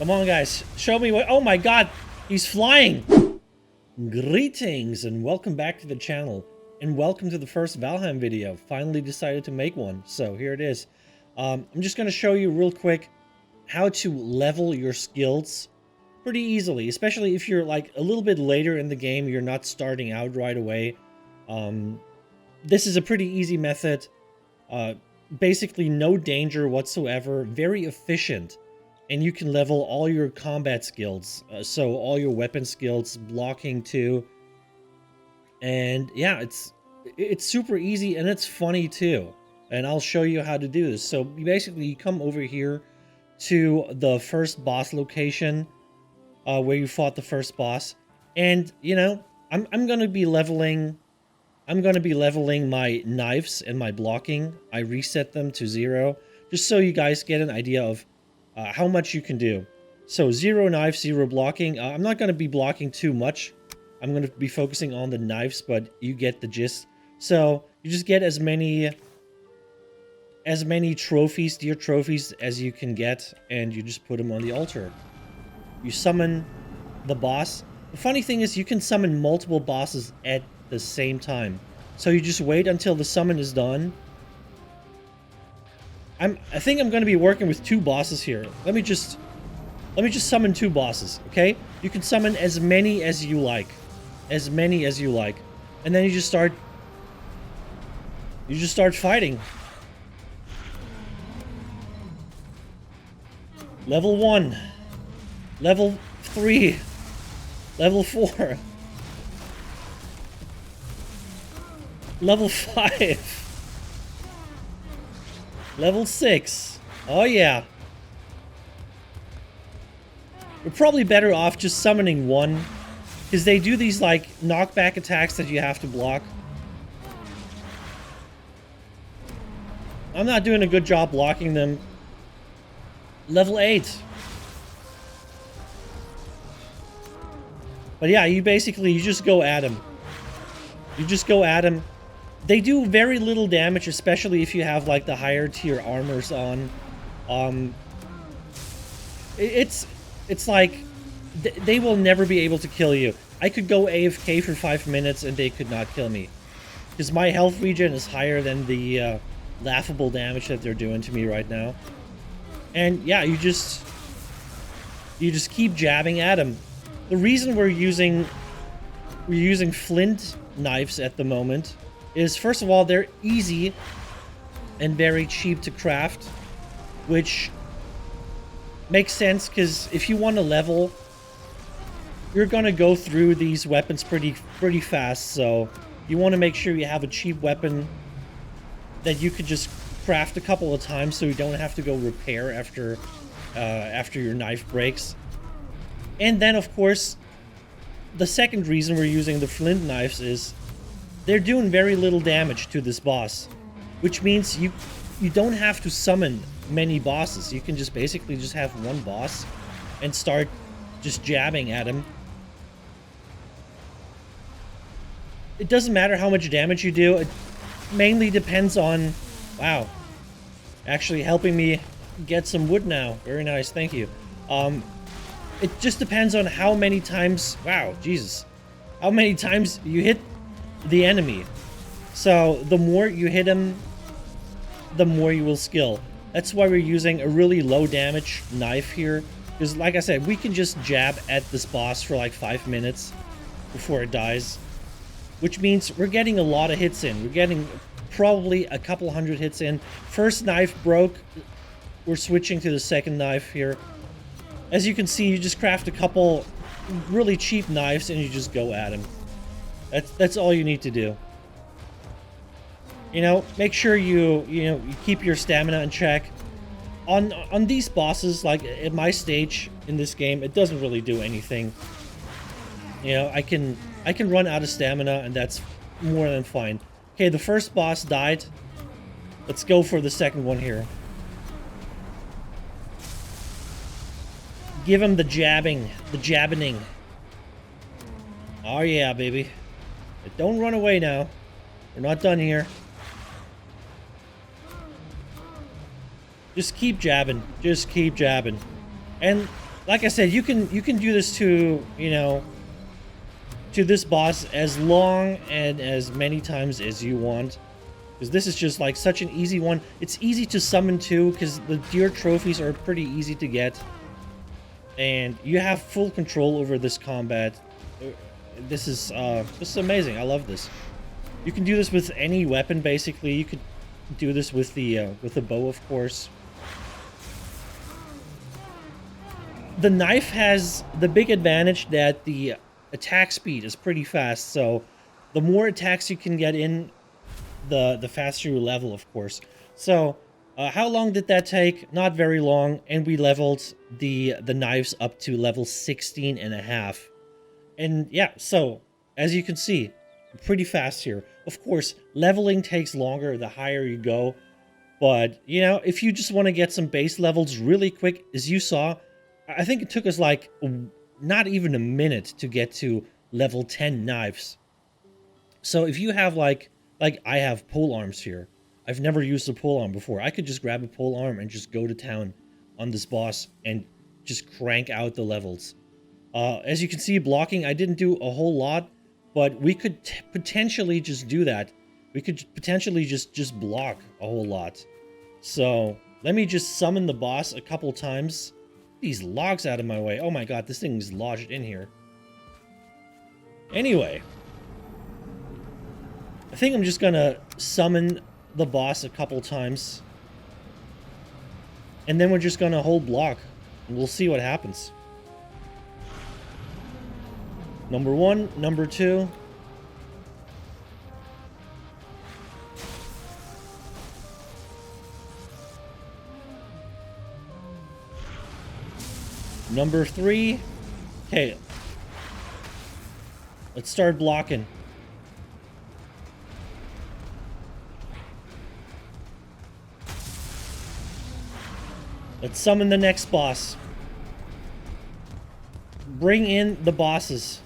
Come on, guys. Show me what... Oh my god! He's flying! Greetings and welcome back to the channel. And welcome to the first Valheim video. Finally decided to make one. So here it is. I'm just going to show you real quick how to level your skills pretty easily. Especially if you're like a little bit later in the game. You're not starting out right away. This is a pretty easy method. Basically no danger whatsoever. Very efficient. And you can level all your combat skills. So all your weapon skills, blocking too. And yeah, it's super easy and it's funny too. And I'll show you how to do this. So you come over here to the first boss location where you fought the first boss. And you know, I'm gonna be leveling my knives and my blocking. I reset them to 0 just so you guys get an idea of how much you can do. So 0 knives, 0 blocking. I'm not going to be blocking too much. I'm going to be focusing on the knives, but you get the gist. So you just get as many trophies, deer trophies, as you can get, and you just put them on the altar. You summon the boss. The funny thing is you can summon multiple bosses at the same time. So you just wait until the summon is done. I think I'm going to be working with 2 bosses here. Let me just summon 2 bosses, okay? You can summon as many as you like. As many as you like. And then you just start fighting. Level 1. Level 3. Level 4. Level 5. Level 6. Oh yeah. We're probably better off just summoning 1. Because they do these like knockback attacks that you have to block. I'm not doing a good job blocking them. Level 8. But yeah, you just go at him. You just go at him. They do very little damage, especially if you have like the higher tier armors on. It's like they will never be able to kill you. I could go AFK for 5 minutes and they could not kill me, because my health regen is higher than the laughable damage that they're doing to me right now. And yeah, you just keep jabbing at them. The reason we're using flint knives at the moment is, first of all, they're easy and very cheap to craft, which makes sense because if you want to level, you're going to go through these weapons pretty fast. So you want to make sure you have a cheap weapon that you could just craft a couple of times, so you don't have to go repair after your knife breaks. And then, of course, the second reason we're using the flint knives is they're doing very little damage to this boss, which means you don't have to summon many bosses. You can just basically just have 1 boss and start just jabbing at him. It doesn't matter how much damage you do. It mainly depends on... Wow. Actually helping me get some wood now. Very nice, thank you. It just depends on how many times... Wow, Jesus. How many times you hit the enemy. So the more you hit him, the more you will skill. That's why we're using a really low damage knife here, because like I said, we can just jab at this boss for like 5 minutes before it dies, which means we're getting a lot of hits in. We're getting probably a couple hundred hits in. First knife broke. We're switching to the second knife here. As you can see, you just craft a couple really cheap knives and you just go at him. That's all you need to do. You know, make sure you keep your stamina in check. On these bosses, like at my stage in this game, it doesn't really do anything. You know, I can run out of stamina and that's more than fine. Okay, the first boss died. Let's go for the second one here. Give him the jabbing, the jabbening. Oh yeah, baby. Don't run away now. We're not done here. Just keep jabbing. Just keep jabbing. And like I said, you can do this to, you know, to this boss as long and as many times as you want. Because this is just like such an easy one. It's easy to summon too, because the deer trophies are pretty easy to get. And you have full control over this combat. This is amazing. I love this. You can do this with any weapon, basically. You could do this with the bow, of course. The knife has the big advantage that the attack speed is pretty fast, so the more attacks you can get in, the faster you level, of course. So, how long did that take? Not very long, and we leveled the knives up to level 16 and a half. And yeah, so, as you can see, pretty fast here. Of course, leveling takes longer the higher you go, but, you know, if you just want to get some base levels really quick, as you saw, I think it took us like not even a minute to get to level 10 knives. So if you have like I have pole arms here. I've never used a pole arm before. I could just grab a pole arm and just go to town on this boss and just crank out the levels. As you can see, blocking, I didn't do a whole lot, but we could potentially just do that. We could potentially just block a whole lot. So let me just summon the boss a couple times. These logs out of my way. Oh my god, this thing's lodged in here. Anyway, I think I'm just gonna summon the boss a couple times. And then we're just gonna hold block. And we'll see what happens. Number 1, number 2. Number 3. Okay. Let's start blocking. Let's summon the next boss. Bring in the bosses.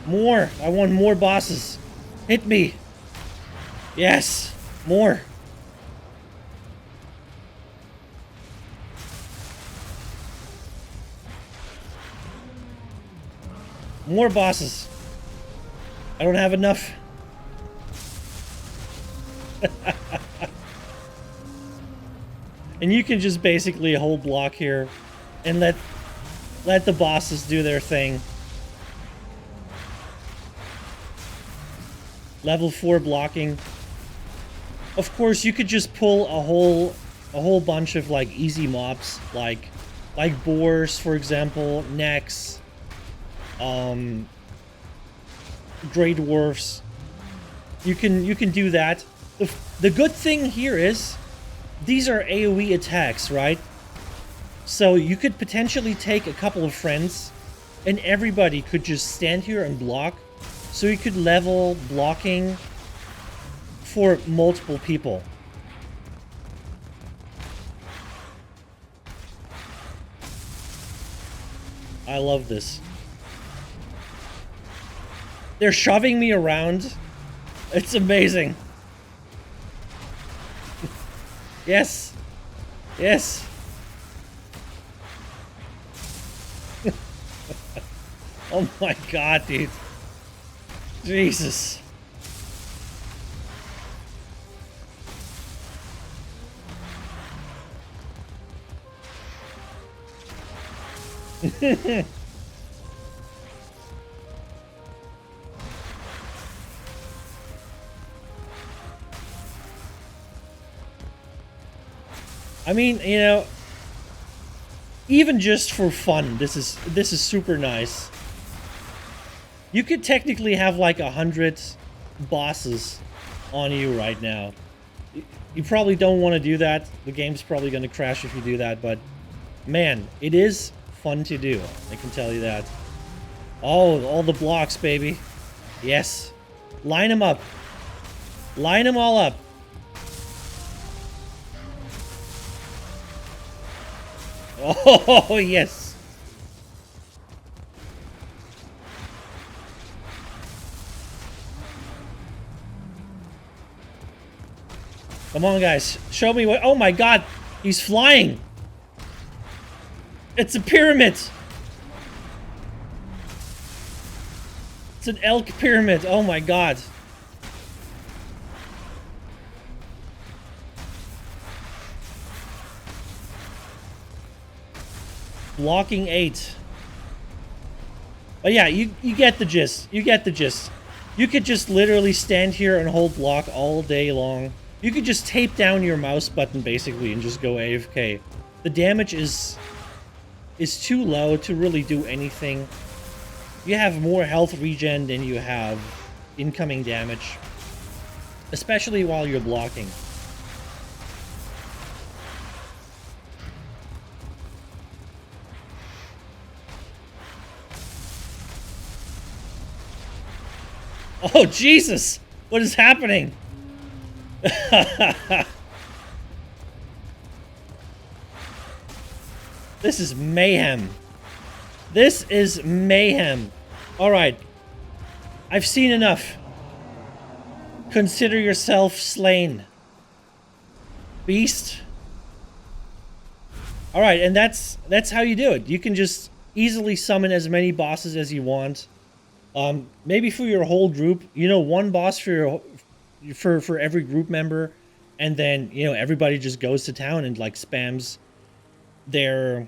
More. I want more bosses. Hit me. Yes. More. More bosses. I don't have enough. And you can just basically hold block here and let the bosses do their thing. Level 4 blocking. Of course, you could just pull a whole bunch of like easy mobs, like boars, for example, necks, gray dwarfs. You can do that. The good thing here is these are AoE attacks, right? So you could potentially take a couple of friends and everybody could just stand here and block. So you could level blocking for multiple people. I love this. They're shoving me around. It's amazing. Yes. Yes. Oh my god, dude. Jesus. I mean, you know, even just for fun, this is super nice. You could technically have like 100 bosses on you right now. You probably don't want to do that. The game's probably going to crash if you do that, but man, it is fun to do. I can tell you that. Oh, all the blocks, baby. Yes. Line them up. Line them all up. Oh, yes. Come on, guys. Show me what... Oh my god! He's flying! It's a pyramid! It's an elk pyramid. Oh my god. Blocking 8. But yeah, you get the gist. You get the gist. You could just literally stand here and hold block all day long. You could just tape down your mouse button basically and just go AFK. The damage is too low to really do anything. You have more health regen than you have incoming damage, especially while you're blocking. Oh, Jesus! What is happening? This is mayhem. This is mayhem. Alright. I've seen enough. Consider yourself slain. Beast. Alright, and that's how you do it. You can just easily summon as many bosses as you want. Maybe for your whole group, you know, one boss for every group member, and then, you know, everybody just goes to town and like spams their,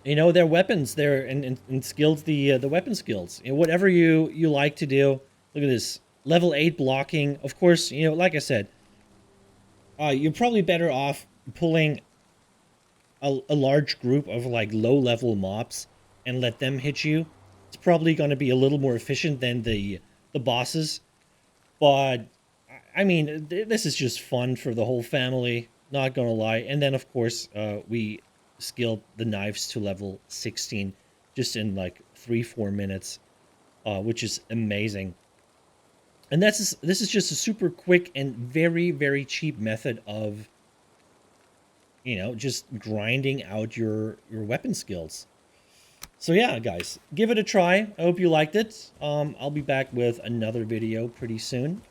you know, their weapons, and skills, the weapon skills, you know, whatever you like to do. Look at this, level 8 blocking. Of course, you know, like I said, you're probably better off pulling a large group of like low level mobs and let them hit you. It's probably going to be a little more efficient than the bosses, but I mean, this is just fun for the whole family, not gonna lie. And then of course, we skilled the knives to level 16 just in like 3-4 minutes, which is amazing. And this is just a super quick and very, very cheap method of, you know, just grinding out your weapon skills. So yeah, guys, give it a try. I hope you liked it. I'll be back with another video pretty soon.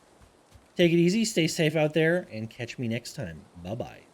Take it easy, stay safe out there, and catch me next time. Bye-bye.